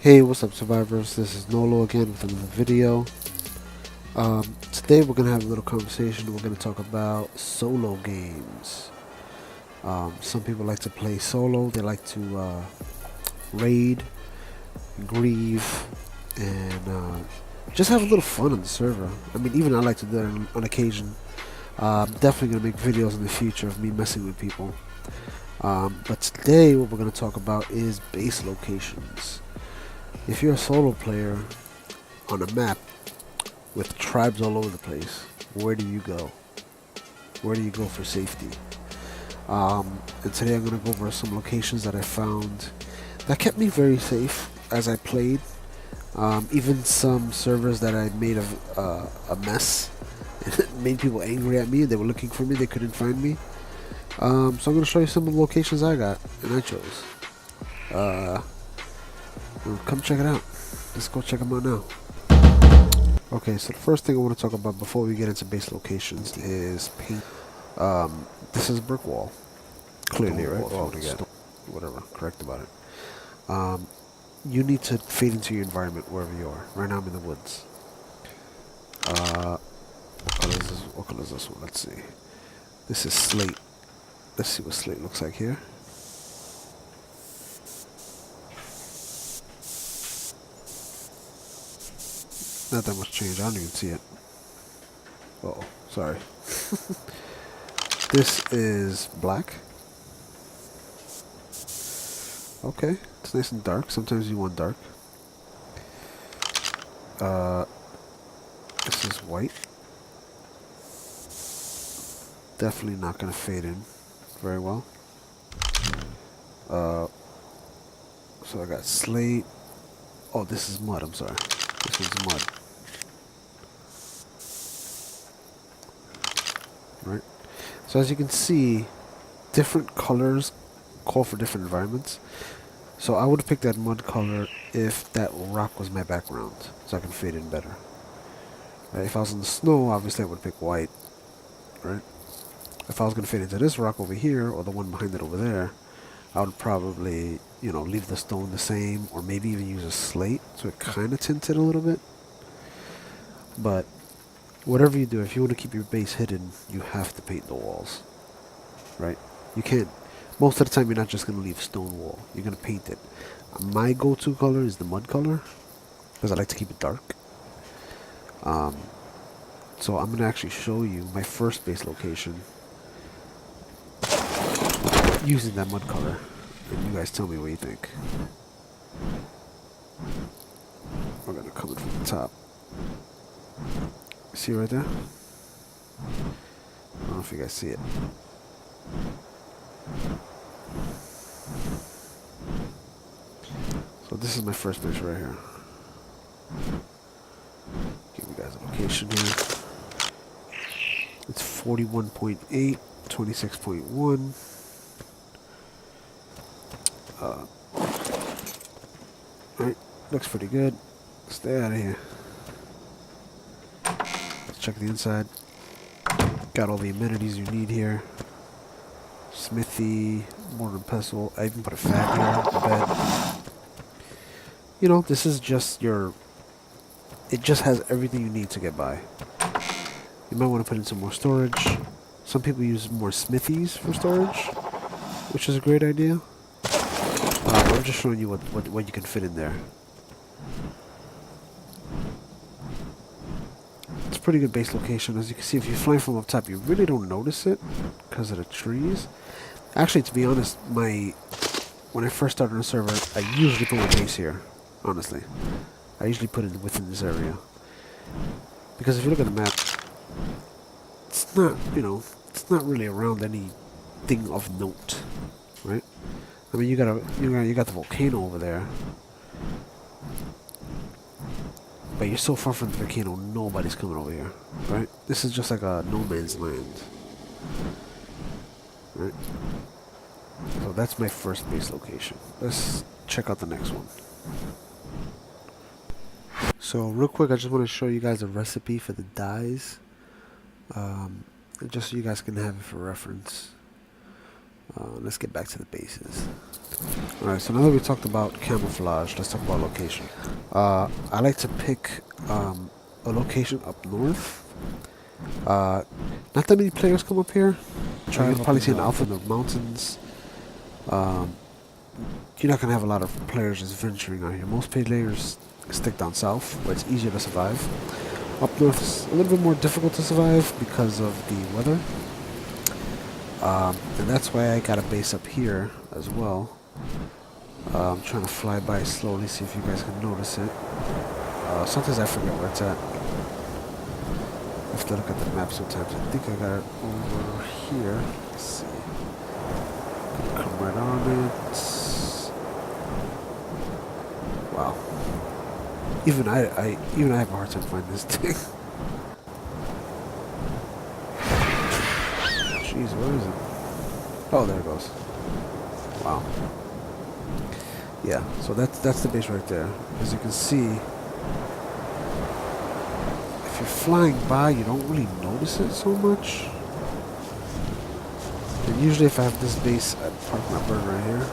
Hey, what's up, survivors? This is Nolo again with another video. Today we're gonna have a little conversation. We're gonna talk about solo games. Some people like to play solo. They like to raid, grieve, and just have a little fun on the server. I mean, even I like to do that on occasion. I'm definitely gonna make videos in the future of me messing with people. But today, what we're gonna talk about is base locations. If you're a solo player on a map with tribes all over the place, where do you go? Where do you go for safety? And today I'm going to go over some locations that I found that kept me very safe as I played. Even some servers that I made a mess and made people angry at me. They were looking for me, they couldn't find me. So I'm going to show you some of the locations I got and I chose. Come check it out. Let's go check them out now. Okay, so the first thing I want to talk about before we get into base locations is paint. This is a brick wall. Clearly, right? Oh, whatever. Correct about it. You need to fade into your environment wherever you are. Right now I'm in the woods. What color is this one? Let's see. This is slate. Let's see what slate looks like here. Not that much change. I don't even see it. Uh-oh. Sorry. This is black. Okay. It's nice and dark. Sometimes you want dark. This is white. Definitely not going to fade in very well. So I got slate. Oh, this is mud. I'm sorry. This is mud. Right? So as you can see, different colors call for different environments. So I would have picked that mud color if that rock was my background, so I can fade in better. Right? If I was in the snow, obviously I would pick white. Right? If I was going to fade into this rock over here, or the one behind it over there, I would probably, leave the stone the same, or maybe even use a slate, so it kind of tinted a little bit. But whatever you do, if you want to keep your base hidden, you have to paint the walls. Right? You can't. Most of the time, you're not just going to leave stone wall. You're going to paint it. My go-to color is the mud color, because I like to keep it dark. So I'm going to actually show you my first base location using that mud color. And you guys tell me what you think. We're going to come in from the top. See right there? I don't know if you guys see it. So this is my first base right here. Give you guys a location here. It's 41.8, 26.1. Right, looks pretty good. Stay out of here. Let's check the inside. Got all the amenities you need here. Smithy, mortar and pestle. I even put a fat here, a bed. This is just it just has everything you need to get by. You might want to put in some more storage. Some people use more smithies for storage, which is a great idea. I'm just showing you what you can fit in there. It's a pretty good base location. As you can see, if you're flying from up top, you really don't notice it because of the trees. Actually, to be honest, when I first started on the server, I usually put my base here. Honestly, I usually put it within this area because if you look at the map, it's not it's not really around anything of note, right? I mean, you got the volcano over there, but you're so far from the volcano, nobody's coming over here, right? This is just like a no man's land, right? So that's my first base location. Let's check out the next one. So real quick, I just want to show you guys a recipe for the dyes, just so you guys can have it for reference. Let's get back to the bases. Alright, so now that we talked about camouflage, let's talk about location. I like to pick a location up north. Not that many players come up here. You'll probably see an alpha in the mountains. You're not going to have a lot of players just venturing out here. Most players stick down south, where it's easier to survive. Up north is a little bit more difficult to survive because of the weather. And that's why I got a base up here as well. I'm trying to fly by slowly, see if you guys can notice it. Sometimes I forget where it's at. I have to look at the map sometimes. I think I got it over here. Let's see. Come right on it. Wow. Even I have a hard time finding this thing. Jeez, where is it? Oh, there it goes. Wow. Yeah, so that's the base right there. As you can see, if you're flying by, you don't really notice it so much. And usually if I have this base, I park my bird right here.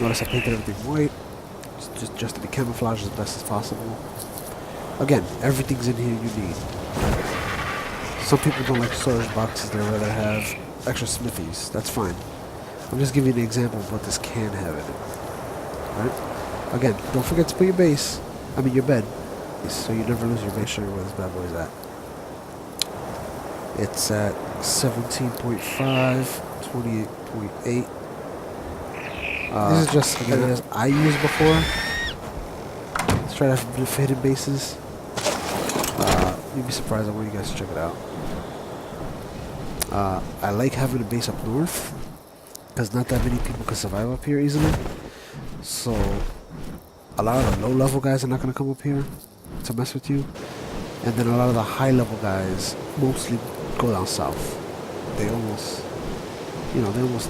Notice I painted everything white, just to be camouflaged as best as possible. Again, everything's in here you need. Some people don't like storage boxes, they'd rather have extra smithies. That's fine. I'm just giving you an example of what this can have in it. Right? Again, don't forget to put your base, your bed, so you never lose your base. Show you where this bad boy is at. It's at 17.5, 28.8. This is just again as I used before. Let's try to have hidden bases. You'd be surprised. I want you guys to check it out. I like having a base up north because not that many people can survive up here easily. So a lot of the low level guys are not going to come up here to mess with you, and then a lot of the high level guys mostly go down south. They almost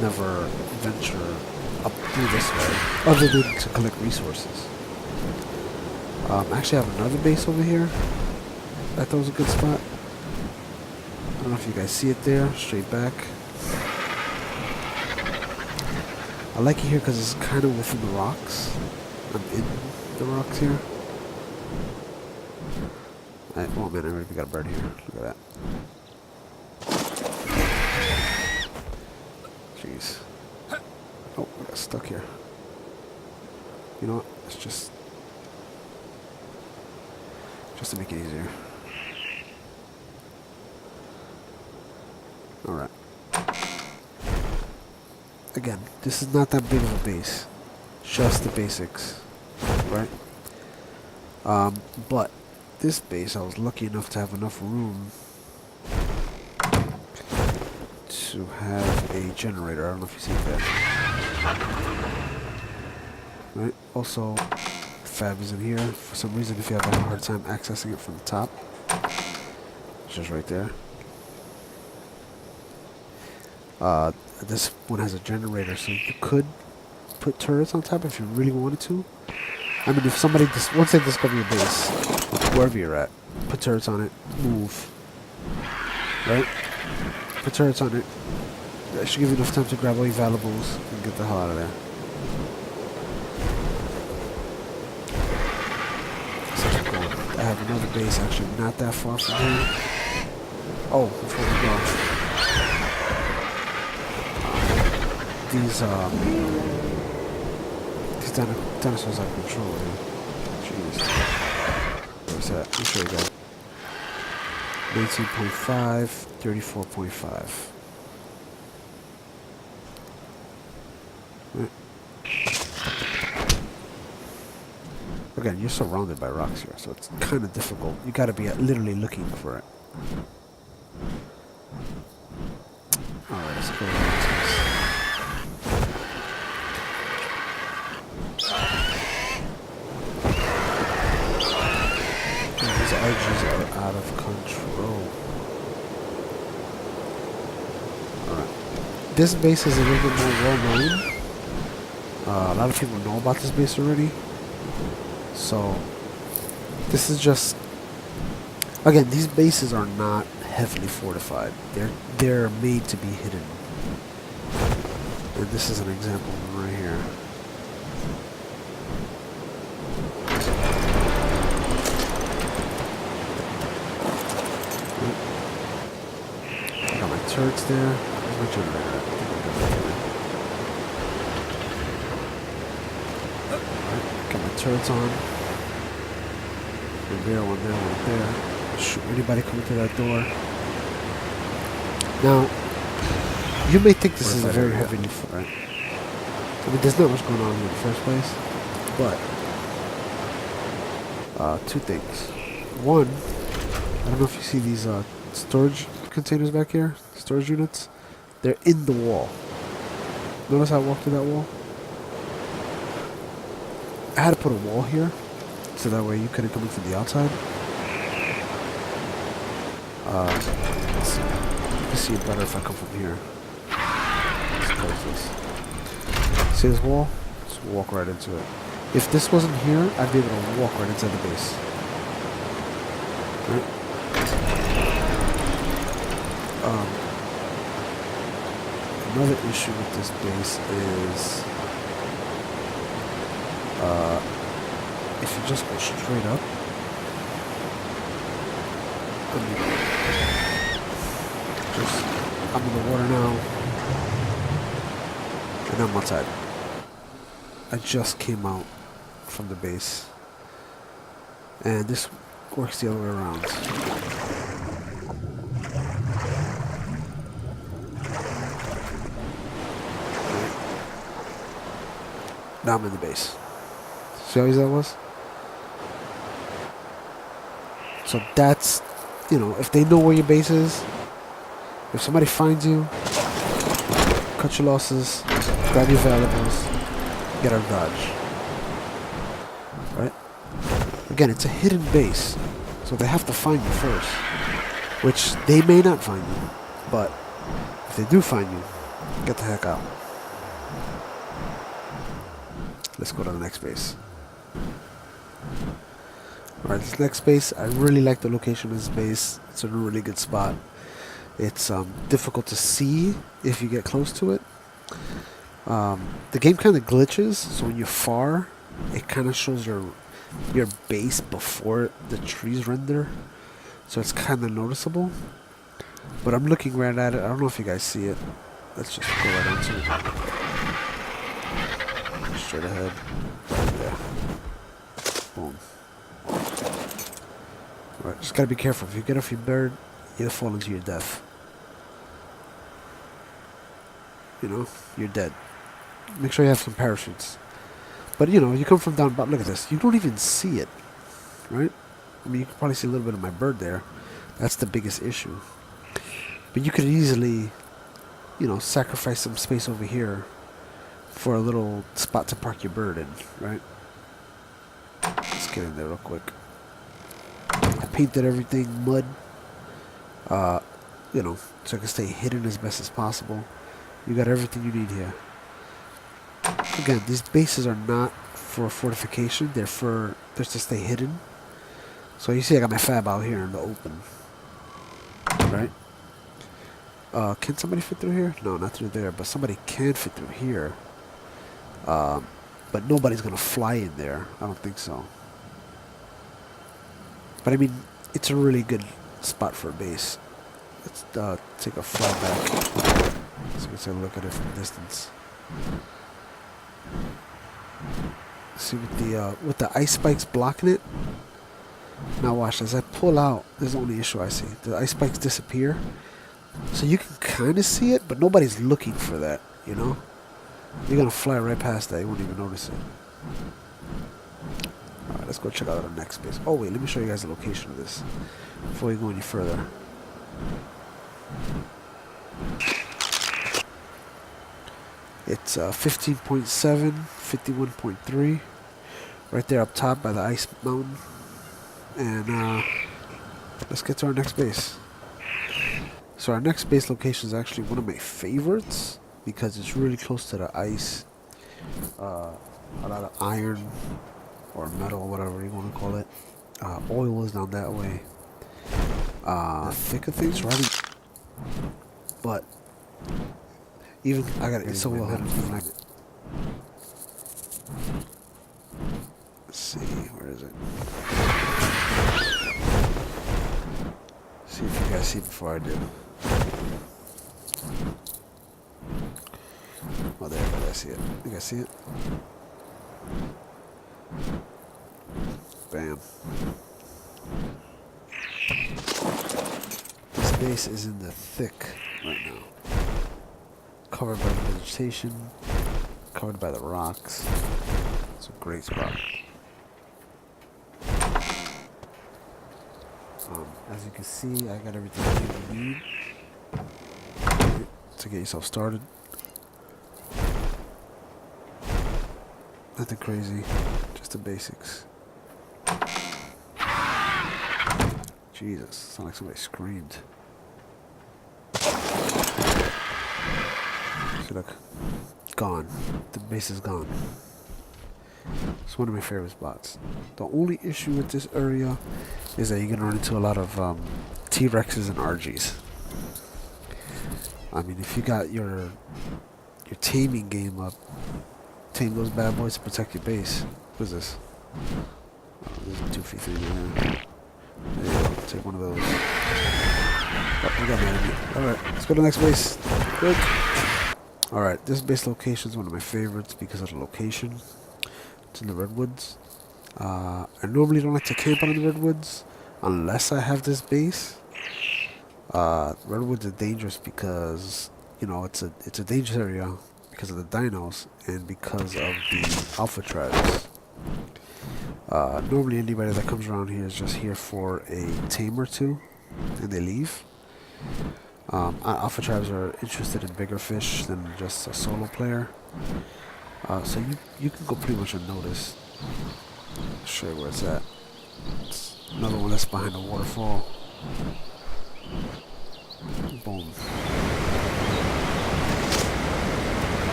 never venture up through this way, other than to collect resources. Actually, I have another base over here. I thought was a good spot. I don't know if you guys see it there, straight back. I like it here because it's kind of within the rocks. I'm in the rocks here. Oh man, I already got a bird here. Look at that. Jeez. Oh, I got stuck here. You know what? It's just to make it easier. Alright. Again, this is not that big of a base. Just the basics. Right? But this base, I was lucky enough to have enough room to have a generator. I don't know if you see it there. Right? Also, Fab is in here. For some reason, if you have a hard time accessing it from the top, it's just right there. This one has a generator, so you could put turrets on top if you really wanted to. If somebody once they discover your base, wherever you're at, put turrets on it, move. Right? Put turrets on it. That should give you enough time to grab all your valuables and get the hell out of there. I have another base actually not that far from here. Oh, before we go. These dinosaurs out of control, man. Jeez. Where's that? Let me show you guys. 19.5, 34.5. Right. Again, you're surrounded by rocks here, so it's kind of difficult. You gotta be literally looking for it. Alright, let's go. These edges are out of control. Alright. This base is a little bit more well known. A lot of people know about this base already. So, this is just Again, these bases are not heavily fortified. They're made to be hidden. And this is an example of one right here. Got my turrets there. Where's my generator at? Alright, got my turrets on. One there, one there, one there. Shoot anybody coming through that door. Now, you may think this is a very heavy right? I mean, there's not much going on in the first place, but two things. One, I don't know if you see these storage containers back here, storage units. They're in the wall. Notice how I walked through that wall? I had to put a wall here, so that way you couldn't come in from the outside. Let's see. You can see it better if I come from here. Let's close this. See this wall? Just walk right into it. If this wasn't here, I'd be able to walk right inside the base. Right? Another issue with this base is if you just go straight up, I'm in the water now, and I'm outside. I just came out from the base, and this works the other way around. Now I'm in the base. See how easy that was? So that's, you know, if they know where your base is, if somebody finds you, cut your losses, grab your valuables, get out of Dodge. Right? Again, it's a hidden base, so they have to find you first, which they may not find you, but if they do find you, get the heck out. Let's go to the next base. Alright, this next base, I really like the location of this base. It's a really good spot. It's difficult to see if you get close to it. The game kind of glitches, so when you're far, it kind of shows your base before the trees render. So it's kind of noticeable. But I'm looking right at it. I don't know if you guys see it. Let's just go right into it. Straight ahead. Yeah. Boom. Alright, just gotta be careful. If you get off your bird, you'll fall into your death. You know, you're dead. Make sure you have some parachutes. But you know, you come from down bottom. Look at this. You don't even see it, right? I mean, you can probably see a little bit of my bird there. That's the biggest issue. But you could easily, you know, sacrifice some space over here for a little spot to park your bird in, right? Let's get in there real quick. I painted everything mud, you know, so I can stay hidden as best as possible. You got everything you need here. Again, these bases are not for fortification. They're to stay hidden. So you see I got my fab out here in the open. Right? Can somebody fit through here? No, not through there, but somebody can fit through here. But nobody's going to fly in there. I don't think so. But I mean, it's a really good spot for a base. Let's take a fly back. So we can look at it from a distance. See with the ice spikes blocking it. Now watch, as I pull out, there's the only issue I see. The ice spikes disappear. So you can kind of see it, but nobody's looking for that, you know? You're going to fly right past that. You won't even notice it. Alright, let's go check out the next base. Oh wait, let me show you guys the location of this before we go any further. It's 15.7, 51.3, right there up top by the ice mountain. And let's get to our next base. So our next base location is actually one of my favorites because it's really close to the ice. A lot of iron or metal, whatever you want to call it. Oil is down that way. thick of things, right? But even I got it so well hidden. Let's see, where is it? See if you guys see before I do. Oh, there, but I see it. You guys see it? Bam. This base is in the thick right now. Covered by the vegetation, covered by the rocks. It's a great spot. As you can see, I got everything you need to get yourself started. Nothing crazy, just the basics. Jesus, sounds like somebody screamed. See, look, gone. The base is gone. It's one of my favorite spots. The only issue with this area is that you're gonna run into a lot of T-Rexes and RGs. I mean, if you got your taming game up, tame those bad boys to protect your base. What is this? Oh, there's a doofy thing there. There you go. Take one of those. Oh, we got mad at me. Alright, let's go to the next base. Good. Alright, this base location is one of my favorites because of the location. It's in the redwoods. I normally don't like to camp out in the redwoods unless I have this base. Redwoods are dangerous because, you know, it's a dangerous area because of the dinos and because of the alpha tribes. Normally anybody that comes around here is just here for a tame or two and they leave. Alpha tribes are interested in bigger fish than just a solo player. So you can go pretty much unnoticed. I'll show you where it's at. It's another one that's behind the waterfall. Boom.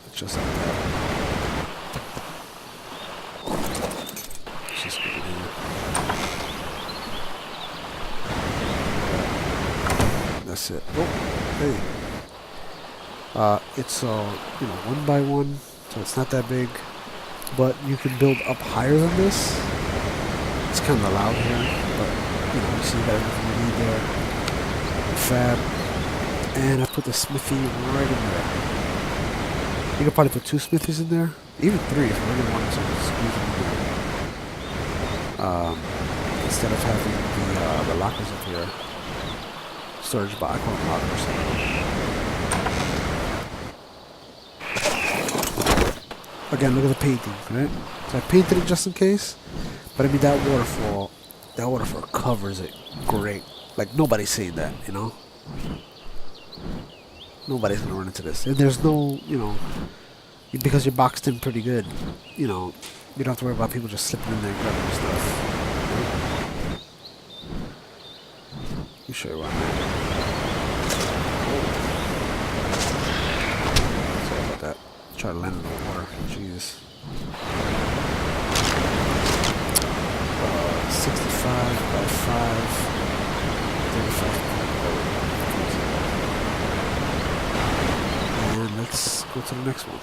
It's just like that. It's just good in here. That's it. Oh, hey. It's you know, 1 by 1, so it's not that big, but you can build up higher than this. It's kind of loud here, but you know, you see you got everything you need there. The fab, and I put the smithy right in there. You could probably put 2 smithies in there, even 3 if you really wanted to squeeze them in there. Instead of having the lockers up here, storage box. I call them lockers. Again, look at the painting, right? So I painted it just in case, but I mean that waterfall covers it great. Like nobody's seeing that, you know? Nobody's gonna run into this. And there's no, you know, because you're boxed in pretty good, you know, you don't have to worry about people just slipping in there and grabbing your stuff. Right? Let me show you where I'm at. Sorry about that. Try to land in the water. Jeez. 65 by 5. 35. And let's go to the next one.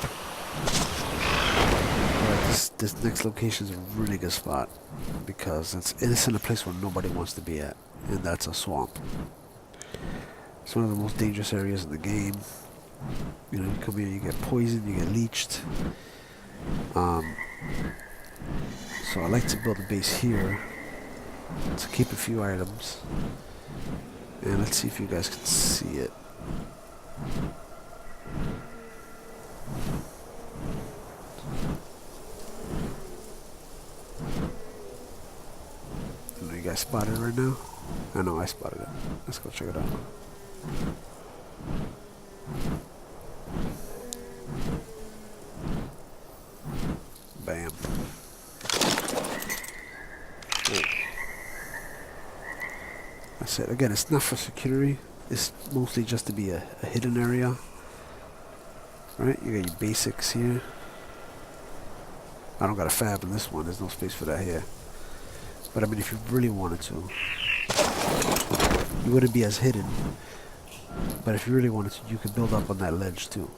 Alright, this next location is a really good spot because it's in a place where nobody wants to be at, and that's a swamp. It's one of the most dangerous areas in the game. You know, you come here, you get poisoned, you get leeched. So I like to build a base here to keep a few items. And let's see if you guys can see it. I know you guys spotted it right now. I know I spotted it. Let's go check it out. Bam. Oh. That's it. Again, it's not for security. It's mostly just to be a hidden area. Right? You got your basics here. I don't got a fab in this one. There's no space for that here. But I mean, if you really wanted to, you wouldn't be as hidden. But if you really wanted to, you could build up on that ledge too.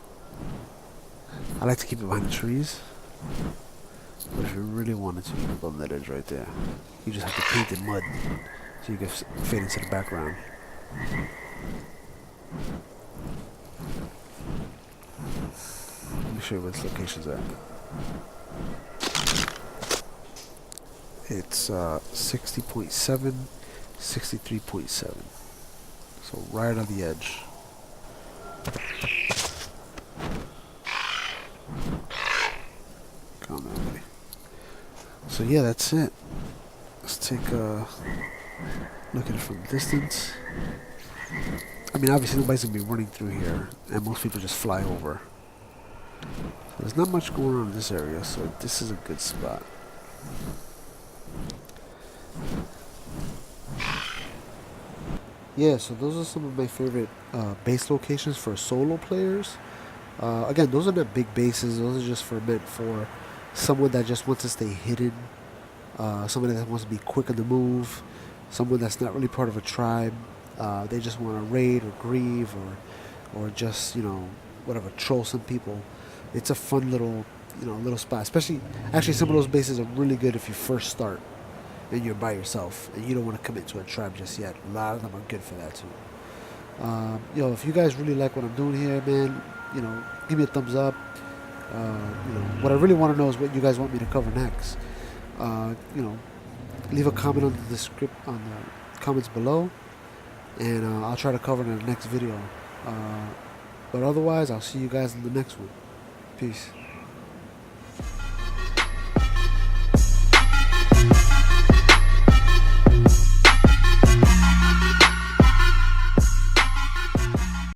I like to keep it behind the trees. But if you really wanted to, you could build that edge right there. You just have to paint it mud so you can fade into the background. Let me show you where this location's at. It's 60.7, 63.7. So right on the edge. Come on, buddy. So yeah, that's it. Let's take a look at it from a distance. I mean, obviously nobody's gonna be running through here, and most people just fly over. There's not much going on in this area, so this is a good spot. Yeah, so those are some of my favorite base locations for solo players. Again, those are not big bases. Those are just meant for someone that just wants to stay hidden, someone that wants to be quick on the move, someone that's not really part of a tribe. They just want to raid or grieve or just, whatever, troll some people. It's a fun little spot. Especially, actually, some of those bases are really good if you first start and you're by yourself and you don't want to commit to a tribe just yet. A lot of them are good for that too. If you guys really like what I'm doing here, man, give me a thumbs up. What I really want to know is what you guys want me to cover next. Leave a comment on on the comments below, and I'll try to cover it in the next video. But otherwise, I'll see you guys in the next one. Peace.